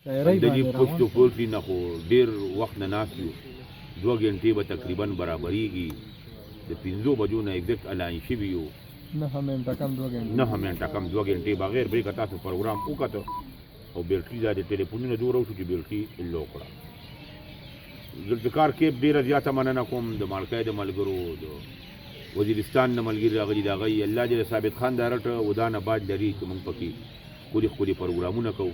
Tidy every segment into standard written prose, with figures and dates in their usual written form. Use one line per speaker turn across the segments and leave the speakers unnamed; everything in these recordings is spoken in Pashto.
د دې پوسټو پورتي نه خو ډېر وخت نه ناست یو 2 غنټې به تقریبا برابرېږي د 5 بجو نه ایگزیکټ الاین شوي یو
9 منټه کم 2 غنټې
بغیر بریکه تاسو پروګرام وکړه او بیلټي دا د ټلیفونونو دوره وشو چې بیلټي لو کړه ذوالفقار کیپ ډېره زیاته مننه کوم د مالکۍ د ملګرو د وزیرستان نه ملګري راغلي د هغوی الله دې د ثابت خان دا رټه ودا نه باد لري چې موږ پکې ښکلي پروګرامونه کوو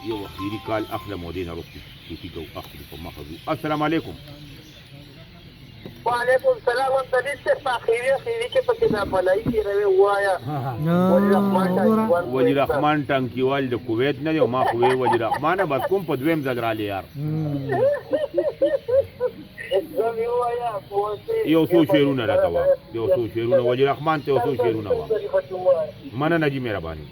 یو اخیري کال اخلم او دې نه وروسته شوټي کوو اخلي په مخه ځو السلام علیکم
وعلیکم السلام دلیل سے اخیری کې پکې دا بلای کې روي وایا
ولی رحمان ټانکیوال د کویت نه دی او ما خو ولی رحمان بس کوم په دویم ځل رالی یار یو څو شعرونه راته وا ولی رحمان ته یو څو شعرونه وا مننه جی مهرباني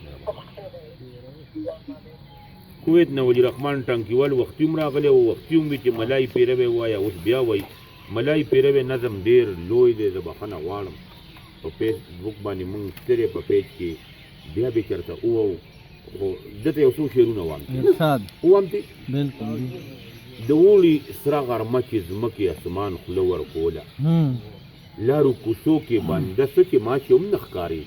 کویت نه ولی رحمان ټانکیوال وختي هم راغلی او وختي هم وي چې ملای پیروی وایه اوس بیا وایي ملای پیروی نظم ډېر لوی دی زه بخښنه غواړم په فیسبوک باندې مونږ سترې په پیج کې بیا به چېرته ووو خو دته یو څو شعرونه ووایم تی د اوړي سره غرمه چې ځمکې اسمان خوله ورکوله لارو کوڅو کې بنده څه چې ماشي هم نه ښکاري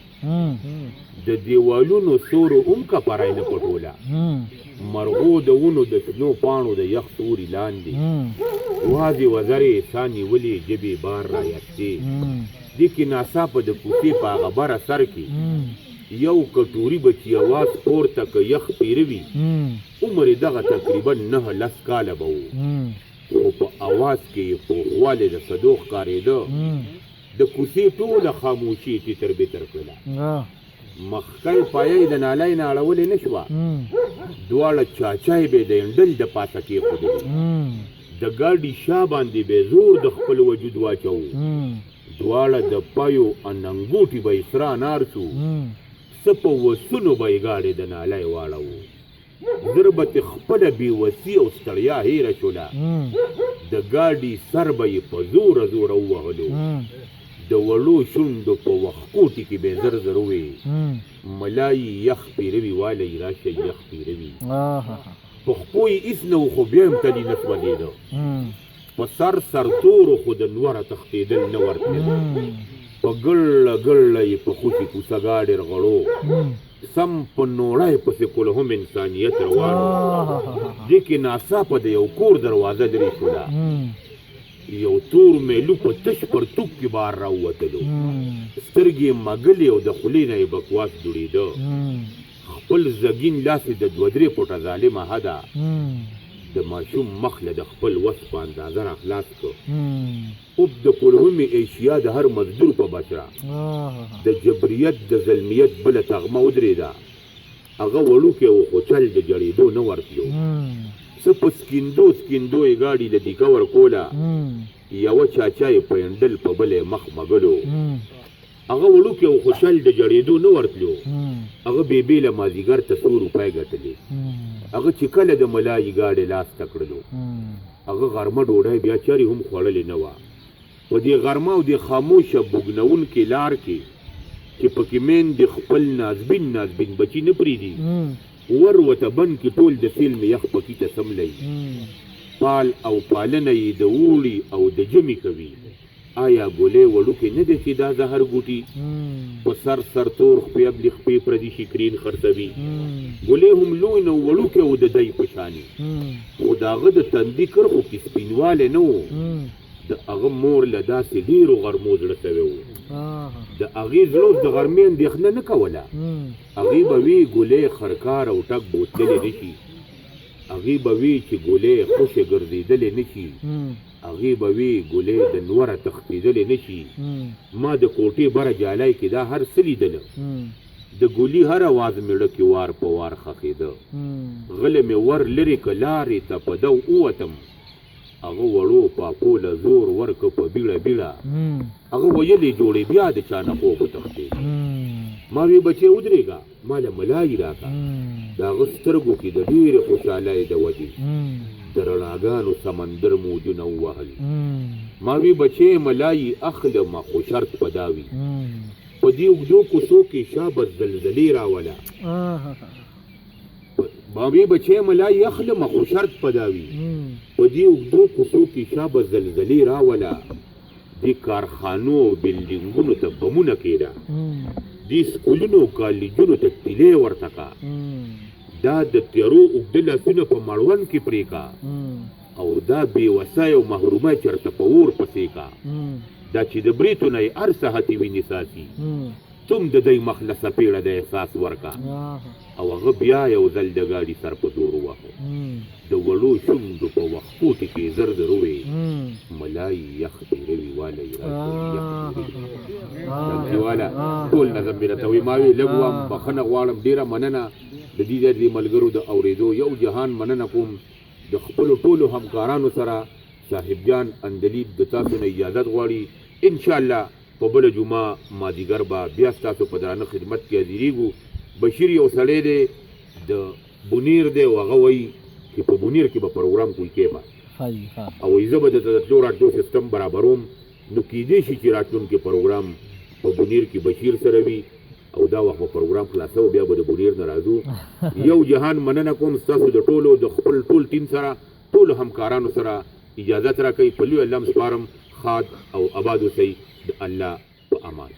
د دیوالونو سورو هم کپری نه پټوله مرغو د ونو د شنو پاڼو د یخ توري لاندې وازې وزرې سا نیولې ژبې بار رایستې دې کې ناڅاپه د کوڅې په هغه بره سر کې یو کټوري به چې اواز پورته که یخ پیره وي عمر یې دغه تقریبا 9-10 کاله به و خو په اواز کې یې پوخوالی د صدو ښکارېده د کوڅې ټوله خاموشي تیتر بیتر کړله مخکۍ پایه د نالۍ نه اړولې نه شوه دواړه چاچای به د انډل د پاسه کېښودلې د ګاډي شا باندې به زور د خپل وجود واچوو دواړه د پایو اننګوټي به یې سره انار شو څه په وسونو به یې ګاډې د نالۍ واړوو زر به تې خپله بېوسي او ستړیا هېره شوله د ګاډي سر به یې په زوره زوره ووهلو د وړو شونډو په وښکوټي کې به زر زر وې ملایي یخ پیروي والی راشئ یخ پیروي په خپو یې هېڅ نه و خو بیا هم تلي نه سوځېده په سرتورو خو د نوره تښتېدل نه ورتلل په ګړله ګړله یې په خوشي کوڅه ګاډې رغړو سم په نوړی پسې کول هم انسانیت روان و دې کې ناڅاپه د یو کور دروازه درې شوله یو تور میلو په تش پرتوب کې بار راووتلو سترګې یې مږلې او د خولې نه یې بکواس جوړېده خپل زګین لاس یې د 2-3 فوټه ظالمه حده د ماشوم مخ له د خپل وس په اندازه راخلاص کړ اوب د کلهم ایشیا د هر مزدور په بچره د جبریت د ظلمیت بله تغمه ودرېده هغه وړوکی و خو چل د جړېدو نه ورتلو څه په سکیندو یې ګاډي له دیکه ورکوله یوه چاچا یې په انډل په بله یې مخ مږلو هغه وړوکی و خو چل د جړېدو نه ورتلو هغه بېبې له مازدیګر ته 100 روپۍ ګټلې هغه چې کله د ملایي ګاډې لاس ته کړلو هغه غرمه ډوډۍ بیا چرې هم خوړلې نه وه په دې غرمه او دې خاموشه بوږنونکې لار کې چې پکې میندې خپل نازبین بچي نه پرېږدي ور وته بند کې ټول د فلم یخ پکې ته سملی پال او پالنه یې د اوړي او د ژمي کوي آیا ګولې وړوکې نه دی چې دا زهر ګوټي په سر تور خپې ابلې خپې پردي شکرین خرڅوي ګولې هم لوی نه وړوکې و د دی په شانې خو د هغه د تندي کرښو کې سپینوالی نه و د هغه مور له داسې ډېرو غرمو زړه سوی و د هغې زړه د غرمې اندېښنه نه کوله هغې به وي ګولې خرکار او ټک بوتللی نه شي هغې به وي چې ګولې خوشې ګرځېدلی نه شي هغې به وي ګولې د نوره تښتېدلی نه شي ما د کوټې بره جالۍ کې دا هر څه لیدله د ګولي هر اواز مېړه کې وار په وار خښېده غله مې ور لرې که لارې ته په دو ووتم هغه وړو پاکو له زور ورکه په بیړه هغه ویلې جوړې بیا د چا نه خوب وتښتېد ما وی بچې ودرېږه ما له ملایي راکړه د هغه سترګو کې د ډېرې خوشحالۍ د وجې د رڼاګانو سمندر موجونه ووهل ما وی بچې ملایي اخلمه خو شرط په دا وي په دې اوږدو کوڅو کې شا به زلزلې راوله بابي بچې ملا یخلم خو شرط پداوي په دې اوږدو کوڅو کې شابه زلزلې راوله دې کارخانو بلډینګونو ته بمونه کېده دې سکولونو کالجونو ته تیلې ورته کا دا د تیارو اوږده لاسونه په مړوند کې پرې کا او دا بېوسه او محرومه چېرته په اور پسې کا دا چې د بریتو نه یې هر څه هتې وینې ساسي تم د دی مخلصه پیړه د احساس ورکا او هغه بیا یو ځل د ګاډي سر په زور ووهو د وړو شونډو په وښکوټې کې زر زر ووې ملای یخ تېروي والی راشي والا ټول نظم مې راته وایي ما وې لږ وم بښنه غواړم ډېره مننه د دې ملګرو د اورېدو یو جهان مننه کوم د خپلو ټولو همکارانو سره صاحب جان اندلیب د تاسو نه اجازت غواړي انشاءالله په بله جمعه مازدیګر به بیا ستاسو په درانه خدمت کې حاضرېږو بشیر یو سړی دی د بونیر دی او هغه وایي چې په بونیر کې به پروګرام کوی کېبه او وایي زه به درته د تلو راتلو سیسټم برابروم نو کیدای شي چې راتلونکي پروګرام په بونیر کې بشیر سره وي او دا وخت به پروګرام خلاصو بیا به د بونیر نه راځو یو جهان مننه کوم ستاسو د ټولو د خپل ټول ټیم سره ټولو همکارانو سره اجازت راکوي په لوی الله م سپارم خاد او آباد اوسئ د الله په امان